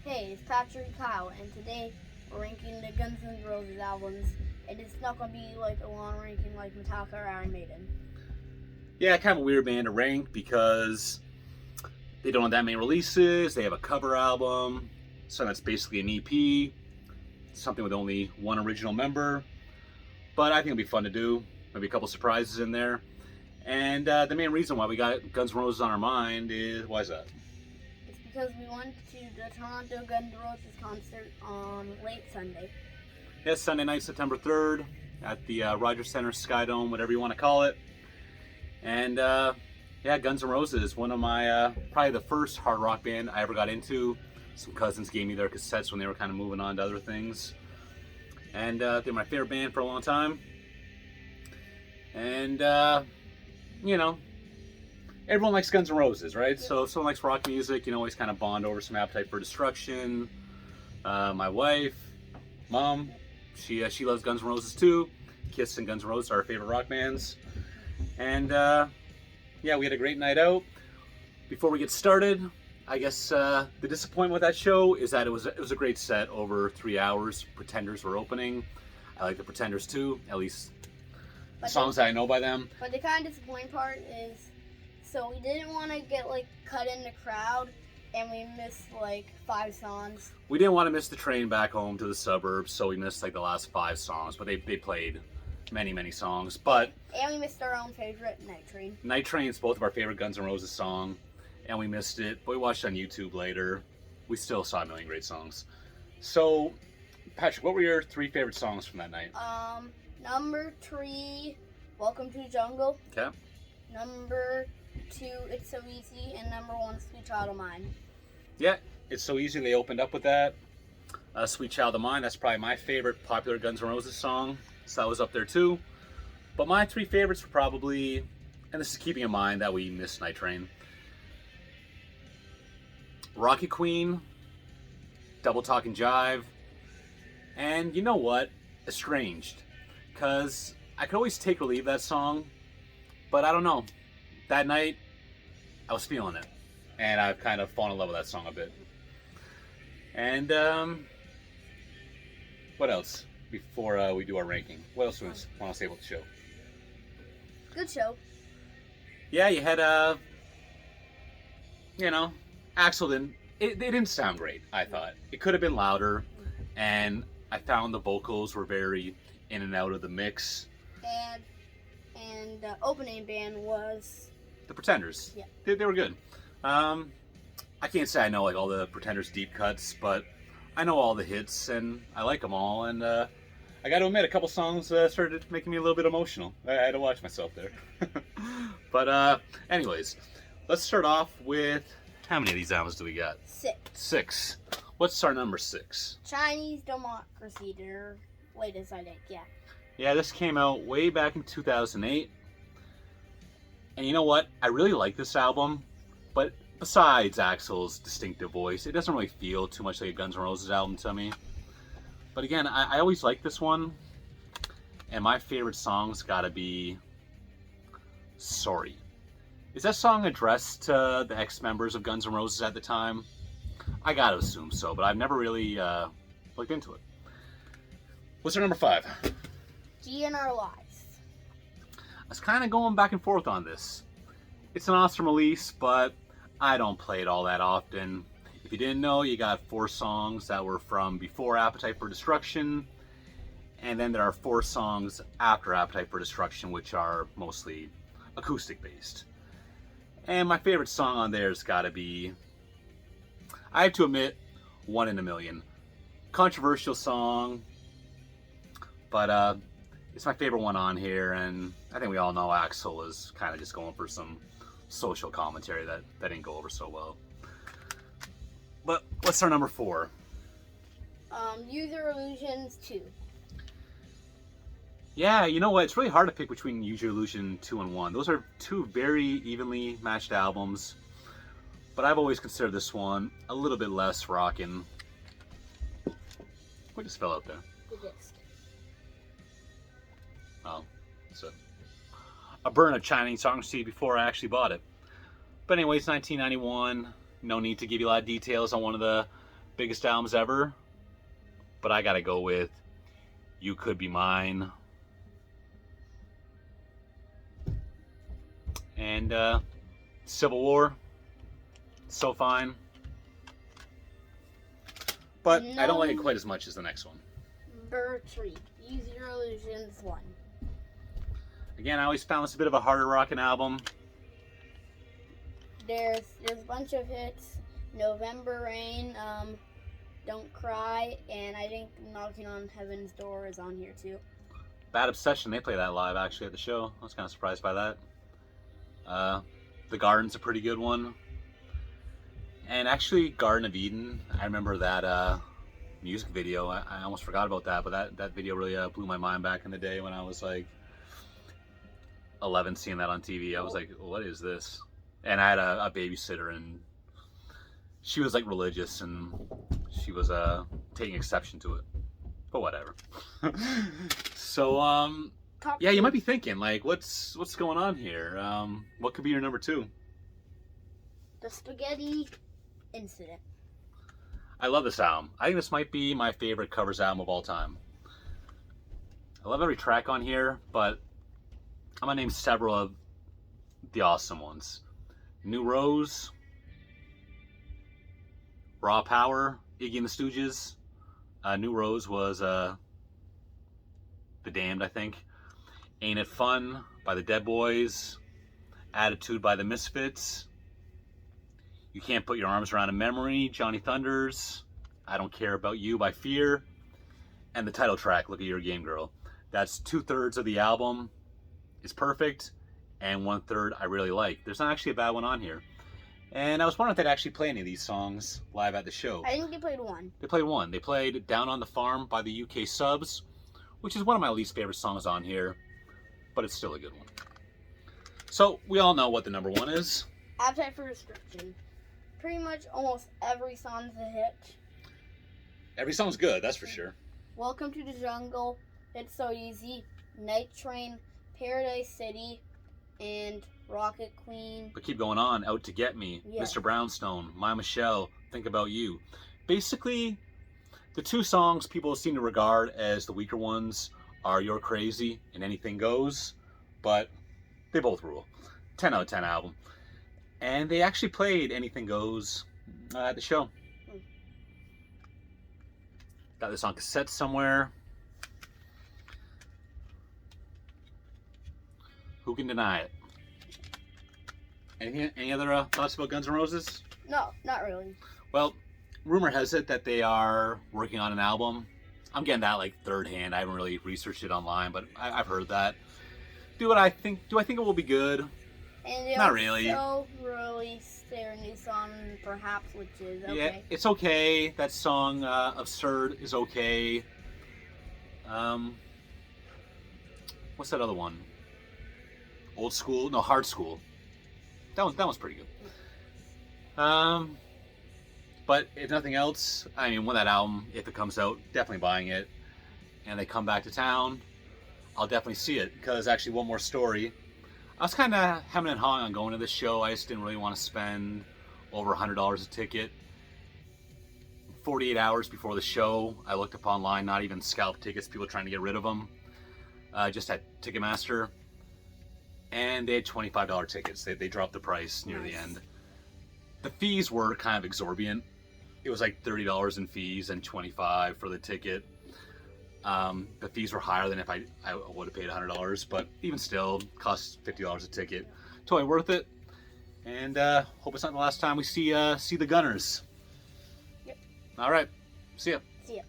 Hey, it's Patrick Kyle, and today we're ranking the Guns N' Roses albums, and it's not going to be like a long ranking like Metallica or Iron Maiden. Yeah, kind of a weird band to rank because they don't have that many releases. They have a cover album, so that's basically an EP, something with only one original member. But I think it'll be fun to do. Maybe a couple surprises in there. And the main reason why we got Guns N' Roses on our mind is, why is that? It's because we went to the Toronto Guns N' Roses concert on late Sunday. Yes, Sunday night, September 3rd, at the Rogers Center, Skydome, whatever you want to call it. And yeah, Guns N' Roses, one of my, probably the first hard rock band I ever got into. Some cousins gave me their cassettes when they were kind of moving on to other things. And they're my favorite band for a long time. And, you know, everyone likes Guns N' Roses, right? So if someone likes rock music, you can always kind of bond over some Appetite for Destruction. My wife, Mom, she loves Guns N' Roses too. Kiss and Guns N' Roses are our favorite rock bands. And yeah, we had a great night out. Before we get started, I guess the disappointment with that show is that it was a great set over 3 hours. Pretenders were opening. I like the Pretenders too, at least the songs that I know by them. But the kind of disappointing part is, so we didn't want to get like cut in the crowd, and we missed like 5 songs. We didn't want to miss the train back home to the suburbs, so we missed like the last 5 songs. But they played many songs. But And we missed our own favorite, Night Train. Night Train's both of our favorite Guns N' Roses song, and we missed it. But we watched it on YouTube later. We still saw a million great songs. So, Patrick, what were your 3 favorite songs from that night? Number 3, Welcome to the Jungle. Okay. Number 2, It's So Easy, and number 1, Sweet Child of Mine. Yeah, It's So Easy. They opened up with that. Sweet Child of Mine, that's probably my favorite popular Guns N' Roses song. So that was up there too. But my 3 favorites were probably, and this is keeping in mind that we missed Night Train, Rocky Queen, Double Talk and Jive, and you know what? Estranged. Because I could always take or leave that song, but I don't know. That night, I was feeling it. And I've kind of fallen in love with that song a bit. And, what else before we do our ranking? What else do we want to say about the show? Good show. Yeah, you had, you know, Axl didn't, it didn't sound great, I thought. It could have been louder, and I found the vocals were very in and out of the mix. And the opening band was The Pretenders. Yeah. They were good. I can't say I know like all the Pretenders deep cuts, but I know all the hits and I like them all. And I got to admit, a couple songs started making me a little bit emotional. I had to watch myself there. But anyways, let's start off with, how many of these albums do we got? 6. 6. What's our number 6? Chinese Democracy, their latest, I think, yeah. Yeah, this came out way back in 2008. And you know what? I really like this album, but besides Axl's distinctive voice, it doesn't really feel too much like a Guns N' Roses album to me. But again, I always like this one, and my favorite song's gotta be Sorry. Is that song addressed to the ex-members of Guns N' Roses at the time? I gotta assume so, but I've never really looked into it. What's our number 5? GNR Lives. I was kind of going back and forth on this. It's an awesome release, but I don't play it all that often. If you didn't know, you got 4 songs that were from before Appetite for Destruction, and then there are 4 songs after Appetite for Destruction, which are mostly acoustic based. And my favorite song on there has got to be, I have to admit, One in a Million. Controversial song, but it's my favorite one on here, and I think we all know Axl is kind of just going for some social commentary that didn't go over so well. But what's our number 4? User Illusions 2. Yeah, you know what? It's really hard to pick between Use Your Illusion 2 and 1. Those are 2 very evenly matched albums. But I've always considered this one a little bit less rockin'. What just fell out there? The disc. Oh, so a burn of Chinese song sheet before I actually bought it. But anyways, 1991. No need to give you a lot of details on one of the biggest albums ever, but I gotta go with You Could Be Mine. And Civil War, so fine. But I don't like it quite as much as the next one. Bertree, Use Your Illusions 1. Again, I always found this a bit of a harder rocking album. There's a bunch of hits. November Rain, Don't Cry, and I think Knocking on Heaven's Door is on here too. Bad Obsession, they play that live actually at the show. I was kind of surprised by that. The Garden's a pretty good one. And actually, Garden of Eden, I remember that music video. I almost forgot about that, but that video really blew my mind back in the day when I was like 11, seeing that on TV. I was like, what is this? And I had a babysitter, and she was like religious, and she was taking exception to it. But whatever. So, yeah, you might be thinking, like, what's going on here? What could be your number 2? The Spaghetti Incident. I love this album. I think this might be my favorite covers album of all time. I love every track on here, but I'm gonna name several of the awesome ones. New Rose, Raw Power, Iggy and the Stooges. New Rose was The Damned, I think. Ain't It Fun by the Dead Boys. Attitude by the Misfits. You Can't Put Your Arms Around a Memory, Johnny Thunders. I Don't Care About You by Fear. And the title track, Look at Your Game Girl. That's 2/3 of the album is perfect, and 1/3 I really like. There's not actually a bad one on here. And I was wondering if they'd actually play any of these songs live at the show. I think they played one. They played one. They played Down on the Farm by the UK Subs, which is one of my least favorite songs on here, but it's still a good one. So we all know what the number 1 is. Appetite for Destruction. Pretty much almost every song's a hit. Every song's good, that's for sure. Welcome to the Jungle, It's So Easy, Night Train, Paradise City, and Rocket Queen. But keep going on. Out to Get Me, Yeah. Mr. Brownstone, My Michelle, Think About You. Basically, the 2 songs people seem to regard as the weaker ones are You're Crazy and Anything Goes, but they both rule. 10 out of 10 album. And they actually played Anything Goes at the show. Got this on cassette somewhere. Who can deny it? Any other thoughts about Guns N' Roses? No, not really. Well, rumor has it that they are working on an album. I'm getting that like third hand. I haven't really researched it online, but I've heard that. Do I think it will be good? And they Not really. also released their new song, Perhaps, which is okay. Yeah, it's okay. That song, Absurd, is okay. What's that other one? Old School? No, Hard School. That one's pretty good. But if nothing else, I mean, when that album, if it comes out, definitely buying it. And they come back to town, I'll definitely see it. Because actually, one more story. I was kind of hemming and hawing on going to this show. I just didn't really want to spend over $100 a ticket. 48 hours before the show, I looked up online, not even scalp tickets, people trying to get rid of them. Just at Ticketmaster. And they had $25 tickets. They dropped the price near the end. The fees were kind of exorbitant. It was like $30 in fees and $25 for the ticket. The fees were higher than if I would have paid $100, but even still, cost $50 a ticket. Totally worth it. And hope it's not the last time we see the Gunners. Yep. All right. See ya. See ya.